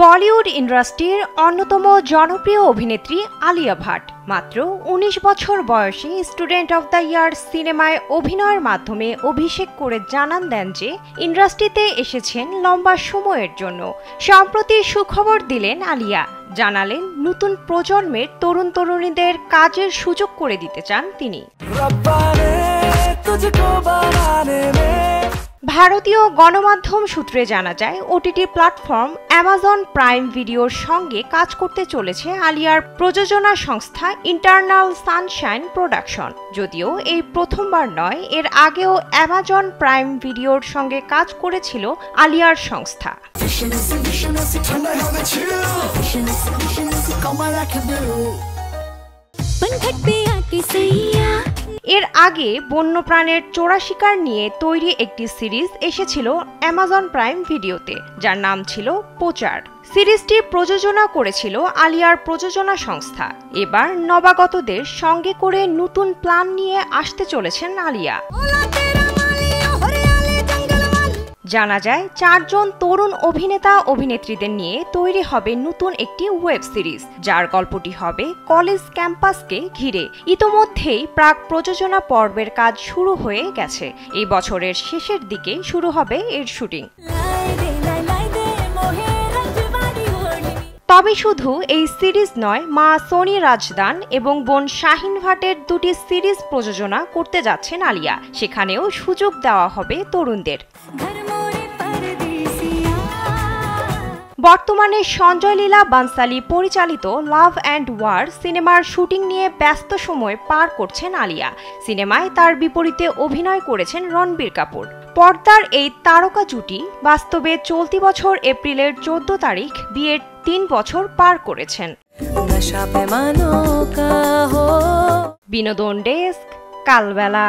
বলিউড ইন্ডাস্ট্রির অন্যতম জনপ্রিয় অভিনেত্রী আলিয়া ভাট মাত্র ১৯ বছর বয়সে স্টুডেন্ট অব দ্য ইয়ার সিনেমায় অভিনয়ের মাধ্যমে অভিষেক করে জানান দেন যে ইন্ডাস্ট্রিতে এসেছেন লম্বা সময়ের জন্য। সম্প্রতি সুখবর দিলেন আলিয়া, জানালেন নতুন প্রজন্মের তরুণ তরুণীদের কাজের সুযোগ করে দিতে চান তিনি। ভারতীয় গণমাধ্যম সূত্রে জানা যায়, ওটিটি প্ল্যাটফর্ম অ্যামাজন প্রাইম ভিডিওর সঙ্গে কাজ করতে চলেছে আলিয়ার প্রযোজনা সংস্থা ইন্টারনাল সানশাইন প্রোডাকশন। যদিও এই প্রথমবার নয়, এর আগেও অ্যামাজন প্রাইম ভিডিওর সঙ্গে কাজ করেছিল আলিয়ার সংস্থা। এর আগে বন্যপ্রাণের চোরা শিকার নিয়ে তৈরি একটি সিরিজ এসেছিল অ্যামাজন প্রাইম ভিডিওতে, যার নাম ছিল পোচার। সিরিজটি প্রযোজনা করেছিল আলিয়ার প্রযোজনা সংস্থা। এবার নবাগতদের সঙ্গে করে নতুন প্ল্যান নিয়ে আসতে চলেছেন আলিয়া। জানা যায়, ৪ জন তরুণ অভিনেতা অভিনেত্রীদের নিয়ে তৈরি হবে নতুন একটি ওয়েব সিরিজ, যার গল্পটি হবে কলেজ ক্যাম্পাসকে ঘিরে। ইতোমধ্যেই প্রাক প্রযোজনা পর্বের কাজ শুরু হয়ে গেছে। এই বছরের শেষের দিকে শুরু হবে এর শুটিং। তবে শুধু এই সিরিজ নয়, মা সোনি রাজদান এবং বোন শাহিন ভাটের দুটি সিরিজ প্রযোজনা করতে যাচ্ছেন আলিয়া। সেখানেও সুযোগ দেওয়া হবে তরুণদের। বর্তমানে সঞ্জয় লীলা বানসালি পরিচালিত লাভ অ্যান্ড ওয়ার সিনেমার শুটিং নিয়ে ব্যস্ত সময় পার করছেন আলিয়া। সিনেমায় তার বিপরীতে অভিনয় করেছেন রণবীর কাপুর। পর্দার এই তারকা জুটি বাস্তবে চলতি বছর এপ্রিলের 14 তারিখ বিয়ের 3 বছর পার করেছেন। বিনোদন ডেস্ক, কালবেলা।